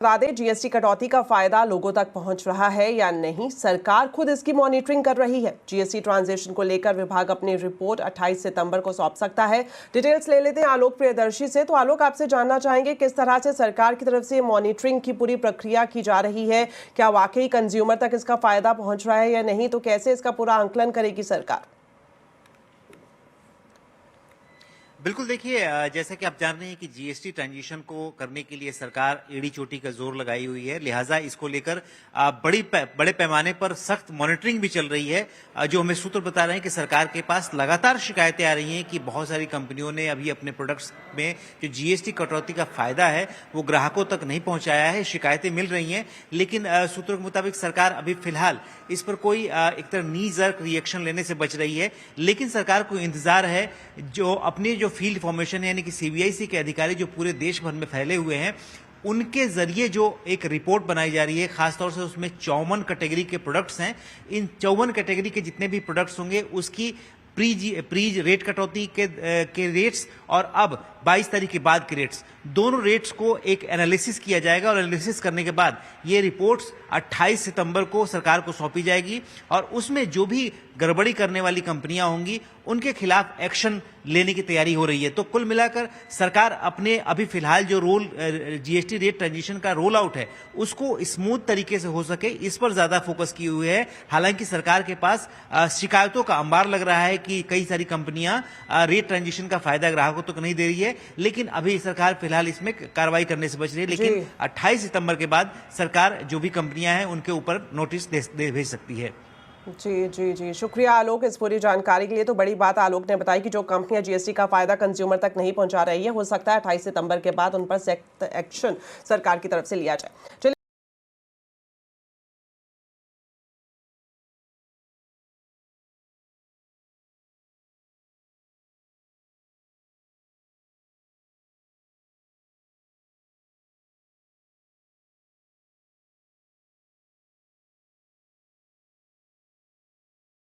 बता दें, जीएसटी कटौती का फायदा लोगों तक पहुंच रहा है या नहीं, सरकार खुद इसकी मॉनिटरिंग कर रही है। जीएसटी ट्रांजिशन को लेकर विभाग अपनी रिपोर्ट 28 सितंबर को सौंप सकता है। डिटेल्स ले लेते हैं आलोक प्रियदर्शी से। तो आलोक, आपसे जानना चाहेंगे किस तरह से सरकार की तरफ से मॉनिटरिंग की पूरी प्रक्रिया की जा रही है, क्या वाकई कंज्यूमर तक इसका फायदा पहुंच रहा है या नहीं, तो कैसे इसका पूरा आंकलन करेगी सरकार? बिल्कुल, देखिए जैसा कि आप जान रहे हैं कि जीएसटी ट्रांजिशन को करने के लिए सरकार एड़ी चोटी का जोर लगाई हुई है। लिहाजा इसको लेकर बड़े पैमाने पर सख्त मॉनिटरिंग भी चल रही है। जो हमें सूत्र बता रहे हैं कि सरकार के पास लगातार शिकायतें आ रही हैं कि बहुत सारी कंपनियों ने अभी अपने प्रोडक्ट्स में जो जीएसटी कटौती का फायदा है वो ग्राहकों तक नहीं पहुंचाया है। शिकायतें मिल रही हैं, लेकिन सूत्रों के मुताबिक सरकार अभी फिलहाल इस पर कोई एक तरह नी जर्क रिएक्शन लेने से बच रही है। लेकिन सरकार को इंतजार है जो अपनी जो फील्ड फॉर्मेशन है, यानी कि सीबीआईसी के अधिकारी जो पूरे देश भर में फैले हुए हैं, उनके जरिए जो एक रिपोर्ट बनाई जा रही है, खासतौर से उसमें 54 कैटेगरी के प्रोडक्ट्स हैं। इन 54 कैटेगरी के जितने भी प्रोडक्ट्स होंगे उसकी प्रीज रेट कटौती के रेट्स और अब 22 तारीख के बाद के रेट्स, दोनों रेट्स को एक एनालिसिस किया जाएगा और एनालिसिस करने के बाद ये रिपोर्ट्स 28 सितंबर को सरकार को सौंपी जाएगी और उसमें जो भी गड़बड़ी करने वाली कंपनियां होंगी उनके खिलाफ एक्शन लेने की तैयारी हो रही है। तो कुल मिलाकर सरकार अपने अभी फिलहाल जो जीएसटी रेट ट्रांजिशन का रोल आउट है उसको स्मूथ तरीके से हो सके, इस पर ज्यादा फोकस की हुई है। हालांकि सरकार के पास शिकायतों का अंबार लग रहा है कि कई सारी कंपनियां रेट ट्रांजिशन का फायदा ग्राहकों तक नहीं दे रही है, लेकिन अभी सरकार फिलहाल इसमें कार्रवाई करने से बच रही है। लेकिन 28 सितंबर के बाद सरकार जो भी कंपनियां हैं उनके ऊपर नोटिस भेज सकती है। जी जी जी, शुक्रिया आलोक इस पूरी जानकारी के लिए। तो बड़ी बात आलोक ने बताई कि जो कंपनियां जीएसटी का फायदा कंज्यूमर तक नहीं पहुंचा रही है, हो सकता है 28 सितंबर के बाद उन पर सख्त एक्शन सरकार की तरफ से लिया जाए।